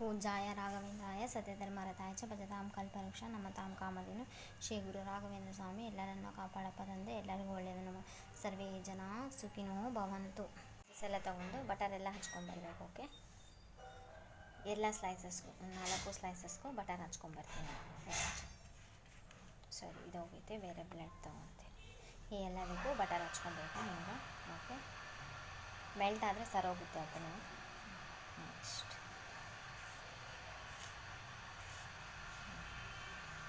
पूज्याय राघवेंद्राय सत्यधर्मरताय च ಭಜತಾಂ ಕಲ್ಪವೃಕ್ಷ ನಮತಾಂ ಕಾಮಧೇನು ಶ್ರೀ ಗುರು ರಾಘವೇಂದ್ರ ಸ್ವಾಮಿ ಎಲ್ಲರನ್ನು ಕಾಪಾಡಪ್ಪ ತಂದೆ, ಎಲ್ಲರಿಗೂ ಒಳ್ಳೆಯದನ್ನು ಸರ್ವೇ ಜನ ಸುಖಿನೋ ಭವಂತು. ಎಲ್ಲ ತೊಗೊಂಡು ಬಟರ್ ಎಲ್ಲ ಹಚ್ಕೊಂಡ್ಬರ್ಬೇಕು. ಓಕೆ, ಎಲ್ಲ ಸ್ಲೈಸಸ್ಗೂ 4 ಸ್ಲೈಸಸ್ಗೂ ಬಟರ್ ಹಚ್ಕೊಂಡ್ಬರ್ತೀನಿ. ಸರಿ, ಇದು ಹೋಗೈತೆ. ಬೇರೆ ಬ್ಲೆಡ್ ತೊಗೊತೀನಿ. ಈ ಎಲ್ಲದಕ್ಕೂ ಬಟರ್ ಹಚ್ಕೊಬೇಕು ನೀವು. ಓಕೆ, ಮೆಲ್ಟ್ ಆದರೆ ಸರೋಗುತ್ತೆ. ಓಕೆ, ನೀವು ನೆಕ್ಸ್ಟ್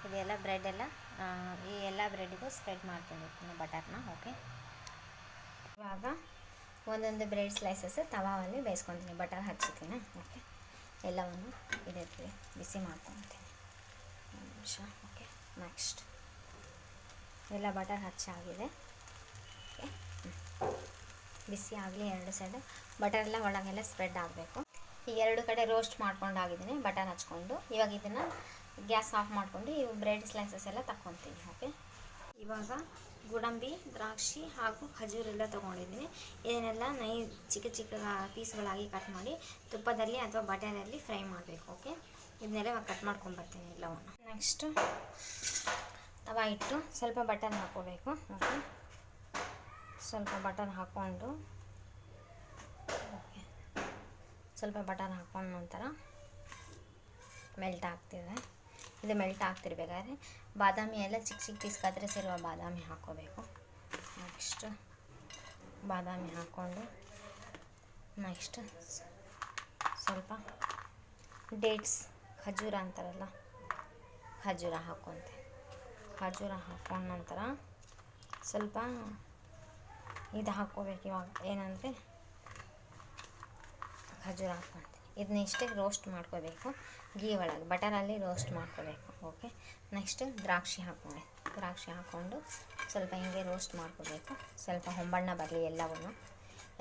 ಇದೆಲ್ಲ ಬ್ರೆಡ್ ಎಲ್ಲ ಈ ಎಲ್ಲ ಬ್ರೆಡ್ಡಿಗೂ ಸ್ಪ್ರೆಡ್ ಮಾಡ್ತೀನಿ ಬಟರ್ನ. ಓಕೆ, ಇವಾಗ ಒಂದೊಂದು ಬ್ರೆಡ್ ಸ್ಲೈಸಸ್ ತವಾದಲ್ಲಿ ಬೇಯಿಸ್ಕೊತೀನಿ. ಬಟರ್ ಹಚ್ಚಿದ್ದೀನಿ. ಓಕೆ, ಎಲ್ಲವನ್ನು ಇದೇ ಬಿಸಿ ಮಾಡ್ಕೊತೀನಿ. ಒಂದು ನಿಮಿಷ. ಓಕೆ, ನೆಕ್ಸ್ಟ್ ಎಲ್ಲ ಬಟರ್ ಹಚ್ಚಾಗಿದೆ. ಓಕೆ, ಬಿಸಿ ಆಗಲಿ. 2 ಸೈಡು ಬಟರ್ ಎಲ್ಲ ಒಳಗೆಲ್ಲ ಸ್ಪ್ರೆಡ್ ಆಗಬೇಕು. ಈ 2 ಕಡೆ ರೋಸ್ಟ್ ಮಾಡ್ಕೊಂಡಾಗಿದ್ದೀನಿ ಬಟರ್ ಹಚ್ಕೊಂಡು. ಇವಾಗ ಇದನ್ನು ಗ್ಯಾಸ್ ಆಫ್ ಮಾಡಿಕೊಂಡು ಇವು ಬ್ರೆಡ್ ಸ್ಲೈಸಸ್ ಎಲ್ಲ ತಗೊತೀನಿ. ಓಕೆ, ಇವಾಗ ಗೋಡಂಬಿ, ದ್ರಾಕ್ಷಿ ಹಾಗೂ ಖಜೂರೆಲ್ಲ ತೊಗೊಂಡಿದ್ದೀನಿ. ಇದನ್ನೆಲ್ಲ ಚಿಕ್ಕ ಚಿಕ್ಕ ಪೀಸ್ಗಳಾಗಿ ಕಟ್ ಮಾಡಿ ತುಪ್ಪದಲ್ಲಿ ಅಥವಾ ಬಟರಲ್ಲಿ ಫ್ರೈ ಮಾಡಬೇಕು. ಓಕೆ, ಇದನ್ನೆಲ್ಲ ಇವಾಗ ಕಟ್ ಮಾಡ್ಕೊಂಡ್ಬರ್ತೀನಿ ಎಲ್ಲವನ್ನು. ನೆಕ್ಸ್ಟು ತವಾ ಇಟ್ಟು ಸ್ವಲ್ಪ ಬಟರ್ ಹಾಕ್ಕೋಬೇಕು. ಓಕೆ, ಸ್ವಲ್ಪ ಬಟರ್ ಹಾಕ್ಕೊಂಡು ಓಕೆ ಸ್ವಲ್ಪ ಬಟರ್ ಹಾಕ್ಕೊಂಡ ನಂತರ ಮೆಲ್ಟ್ ಆಗ್ತಿದೆ. ಇದು ಮೆಲ್ಟ್ ಆಗ್ತಿರ್ಬೇಕಾದ್ರೆ ಬಾದಾಮಿ ಎಲ್ಲ ಚಿಕ್ಕ ಚಿಕ್ಕ ಪೀಸ್ ಕತ್ತರಿಸಿರುವ ಬಾದಾಮಿ ಹಾಕ್ಕೋಬೇಕು. ನೆಕ್ಸ್ಟ್ ಬಾದಾಮಿ ಹಾಕ್ಕೊಂಡು ನೆಕ್ಸ್ಟ್ ಸ್ವಲ್ಪ ಡೇಟ್ಸ್, ಖಜೂರ ಅಂತಾರಲ್ಲ, ಖಜೂರ ಹಾಕ್ಕೊತೆ. ಖಜೂರ ಹಾಕ್ಕೊಂಡ ನಂತರ ಸ್ವಲ್ಪ ಇದು ಹಾಕ್ಕೋಬೇಕು. ಇವಾಗ ಏನಂದರೆ ಖಜೂರ ಹಾಕ್ಕೊತೀನಿ. ಇದನ್ನ ಇಷ್ಟೇ ರೋಸ್ಟ್ ಮಾಡ್ಕೋಬೇಕು. ಗೀ ಒಳಗೆ ಬಟರಲ್ಲಿ ರೋಸ್ಟ್ ಮಾಡ್ಕೋಬೇಕು. ಓಕೆ, ನೆಕ್ಸ್ಟ್ ದ್ರಾಕ್ಷಿ ಹಾಕ್ಕೊಂಡೆ. ದ್ರಾಕ್ಷಿ ಹಾಕ್ಕೊಂಡು ಸ್ವಲ್ಪ ಹಿಂಗೆ ರೋಸ್ಟ್ ಮಾಡ್ಕೋಬೇಕು. ಸ್ವಲ್ಪ ಹೊಂಬಣ್ಣ ಬರಲಿ.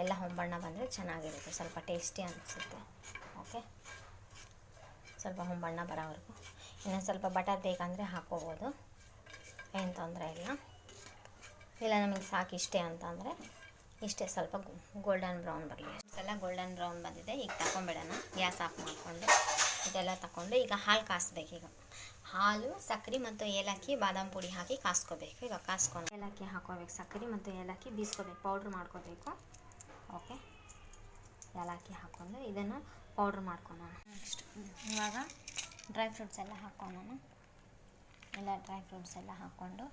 ಎಲ್ಲ ಹೊಂಬಣ್ಣ ಬಂದರೆ ಚೆನ್ನಾಗಿರುತ್ತೆ, ಸ್ವಲ್ಪ ಟೇಸ್ಟಿ ಅನಿಸುತ್ತೆ. ಓಕೆ, ಸ್ವಲ್ಪ ಹೊಂಬಣ್ಣ ಬರೋವರೆಗೂ ಇನ್ನೊಂದು ಸ್ವಲ್ಪ ಬಟರ್ ಬೇಕಂದರೆ ಹಾಕ್ಕೋಬೋದು, ಏನು ತೊಂದರೆ ಇಲ್ಲ ನಮಗೆ ಸಾಕು ಇಷ್ಟೇ ಅಂತಂದರೆ ಇಷ್ಟೇ. ಸ್ವಲ್ಪ ಗೋಲ್ಡನ್ ಬ್ರೌನ್ ಬರಲಿ. ಎಲ್ಲ ಗೋಲ್ಡನ್ ಬ್ರೌನ್ ಬಂದಿದೆ. ಈಗ ತಗೊಂಬಿಡೋಣ. ಗ್ಯಾಸ್ ಆಫ್ ಮಾಡಿಕೊಂಡು ಇದೆಲ್ಲ ತಗೊಂಡು ಈಗ ಹಾಲು ಕಾಯಿಸ್ಬೇಕು. ಈಗ ಹಾಲು, ಸಕ್ಕರೆ ಮತ್ತು ಏಲಕ್ಕಿ, ಬಾದಾಮಿ ಪುಡಿ ಹಾಕಿ ಕಾಸ್ಕೋಬೇಕು. ಈಗ ಕಾಸ್ಕೊಂಡು ಏಲಕ್ಕಿ ಹಾಕೋಬೇಕು, ಸಕ್ಕರೆ ಮತ್ತು ಏಲಕ್ಕಿ ಬೀಸ್ಕೋಬೇಕು, ಪೌಡ್ರ್ ಮಾಡ್ಕೋಬೇಕು. ಓಕೆ, ಏಲಕ್ಕಿ ಹಾಕ್ಕೊಂಡು ಇದನ್ನು ಪೌಡ್ರ್ ಮಾಡ್ಕೊಳ್ಳೋಣ. ನೆಕ್ಸ್ಟ್ ಇವಾಗ ಡ್ರೈ ಫ್ರೂಟ್ಸ್ ಎಲ್ಲ ಹಾಕ್ಕೊಳ್ಳೋಣ. ಎಲ್ಲ ಡ್ರೈ ಫ್ರೂಟ್ಸ್ ಎಲ್ಲ ಹಾಕ್ಕೊಂಡು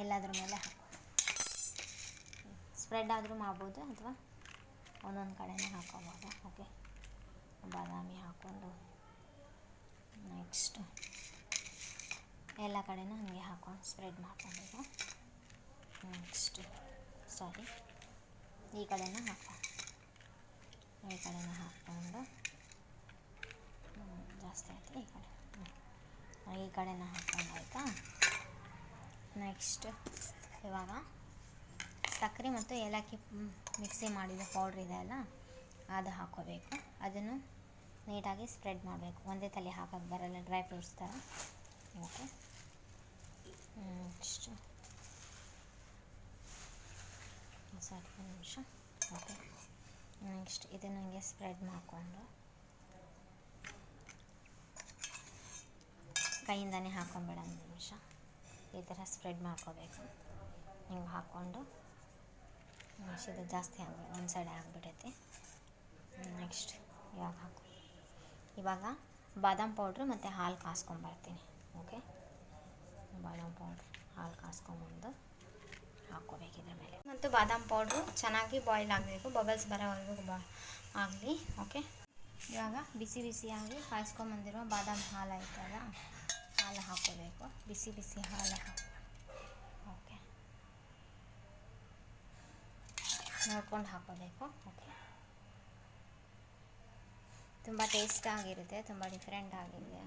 ಎಲ್ಲದ್ರ ಮೇಲೆ ಸ್ಪ್ರೆಡ್ ಆದರೂ ಮಾಡ್ಬೋದು ಅಥವಾ ಒಂದೊಂದು ಕಡೆನೇ ಹಾಕ್ಕೋಬೋದು. ಓಕೆ, ಬಾದಾಮಿ ಹಾಕ್ಕೊಂಡು ನೆಕ್ಸ್ಟ್ ಎಲ್ಲ ಕಡೆನೂ ಹಾಗೆ ಹಾಕ್ಕೊಂಡು ಸ್ಪ್ರೆಡ್ ಮಾಡ್ಕೊಬೇಕು. ನೆಕ್ಸ್ಟ್ ಈ ಕಡೆನೂ ಹಾಕ್ಕೊಂಡು ಜಾಸ್ತಿ ಆಯಿತು. ಈ ಕಡೆನೂ ಹಾಕ್ಕೊಂಡು ಆಯಿತಾ. ನೆಕ್ಸ್ಟ್ ಇವಾಗ ಸಕ್ಕರೆ ಮತ್ತು ಏಲಕ್ಕಿ ಮಿಕ್ಸಿ ಮಾಡಿದ ಪೌಡ್ರ್ ಇದೆ ಅಲ್ಲ, ಅದು ಹಾಕ್ಕೋಬೇಕು. ಅದನ್ನು ನೀಟಾಗಿ ಸ್ಪ್ರೆಡ್ ಮಾಡಬೇಕು. ಒಂದೇ ತಲೆ ಹಾಕೋಕ್ಕೆ ಬರಲ್ಲ, ಡ್ರೈ ಫ್ರೂಟ್ಸ್ ಥರ. ಓಕೆ, ನೆಕ್ಸ್ಟ್ ಸರಿ ಒಂದು ನಿಮಿಷ. ಓಕೆ, ನೆಕ್ಸ್ಟ್ ಇದನ್ನು ಹಂಗೆ ಸ್ಪ್ರೆಡ್ ಮಾಡಿಕೊಂಡು ಕೈಯಿಂದನೇ ಹಾಕ್ಕೊಂಬೇಡ. ಒಂದು ನಿಮಿಷ ಈ ಥರ ಸ್ಪ್ರೆಡ್ ಮಾಡ್ಕೋಬೇಕು. ಹಿಂಗೆ ಹಾಕ್ಕೊಂಡು ಇದು ಜಾಸ್ತಿ ಆಗಿ ಒಂದು ಸೈಡ್ ಆಗಿಬಿಡೈತಿ. ನೆಕ್ಸ್ಟ್ ಇವಾಗ ಬಾದಾಮ್ ಪೌಡ್ರು ಮತ್ತು ಹಾಲು ಕಾಸ್ಕೊಂಬರ್ತೀನಿ. ಓಕೆ, ಬಾದಾಮ್ ಪೌಡ್ರು, ಹಾಲು ಕಾಸ್ಕೊಂಬಂದು ಹಾಕ್ಕೋಬೇಕು ಇದ್ರ ಮೇಲೆ. ಮತ್ತು ಬಾದಾಮ್ ಪೌಡ್ರು ಚೆನ್ನಾಗಿ ಬಾಯ್ಲ್ ಆಗಬೇಕು, ಬಬಲ್ಸ್ ಬರೋವರೆಗೂ ಆಗಲಿ. ಓಕೆ, ಇವಾಗ ಬಿಸಿಯಾಗಿ ಕಾಯಿಸ್ಕೊಂಬಂದಿರೋ ಬಾದಾಮ್ ಹಾಲು ಆಯ್ತಲ್ಲ, ಹಾಲು ಹಾಕ್ಕೋಬೇಕು. ಬಿಸಿ ಹಾಲು ಓಕೆ ನೋಡ್ಕೊಂಡು ಹಾಕ್ಕೋಬೇಕು. ಓಕೆ, ತುಂಬ ಟೇಸ್ಟ್ ಆಗಿರುತ್ತೆ, ತುಂಬ ಡಿಫ್ರೆಂಟ್ ಆಗಿದೆ.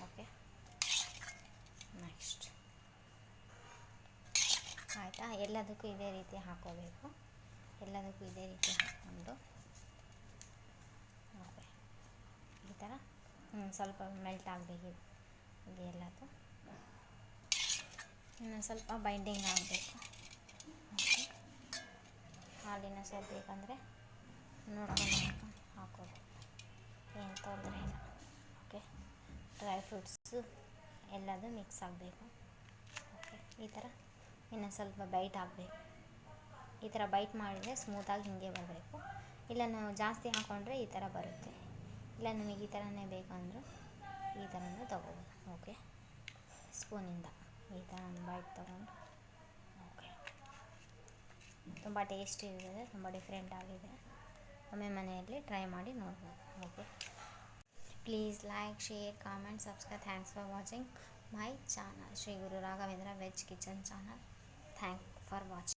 ಓಕೆ, ನೆಕ್ಸ್ಟ್ ಆಯಿತಾ. ಎಲ್ಲದಕ್ಕೂ ಇದೇ ರೀತಿ ಹಾಕ್ಕೋಬೇಕು. ಎಲ್ಲದಕ್ಕೂ ಇದೇ ರೀತಿ ಹಾಕ್ಕೊಂಡು ಓಕೆ ಈ ಥರ ಸ್ವಲ್ಪ ಮೆಲ್ಟ್ ಆಗಬೇಕು. ಇದು ಎಲ್ಲದು ಇನ್ನು ಸ್ವಲ್ಪ ಬೈಂಡಿಂಗ್ ಆಗಬೇಕು. ಓಕೆ, ಹಾಲಿನ ಸ್ವಲ್ಪ ಬೇಕಂದರೆ ನೋಡ್ಕೊಂಡು ಹಾಕೋದು. ಫ್ರೂಟ್ಸು ಎಲ್ಲದು ಮಿಕ್ಸ್ ಆಗಬೇಕು. ಓಕೆ, ಈ ಥರ ಇನ್ನು ಸ್ವಲ್ಪ ಬೈಟ್ ಆಗಬೇಕು. ಈ ಥರ ಬೈಟ್ ಮಾಡಿದರೆ ಸ್ಮೂತಾಗಿ ಹೀಗೆ ಬರಬೇಕು. ಇಲ್ಲ ನಾವು ಜಾಸ್ತಿ ಹಾಕ್ಕೊಂಡ್ರೆ ಈ ಥರ ಬರುತ್ತೆ. ಇಲ್ಲ ನಿಮಗೆ ಈ ಥರನೇ ಬೇಕಂದ್ರೆ ಈ ಥರನೂ ತೊಗೋಬೋದು. ಓಕೆ, ಸ್ಪೂನಿಂದ ಈ ಥರ ಒಂದು ಬೈಟ್ ತೊಗೊಂಡು. ಓಕೆ, ತುಂಬ ಟೇಸ್ಟಿ ಇದೆ, ತುಂಬ ಡಿಫ್ರೆಂಟ್ ಆಗಿದೆ. ಒಮ್ಮೆ ಮನೆಯಲ್ಲಿ ಟ್ರೈ ಮಾಡಿ ನೋಡ್ಬೋದು. Okay, please like, share, comment, subscribe. Thanks for watching my channel, Shri Guru Raghavendra veg kitchen channel. Thank for watching.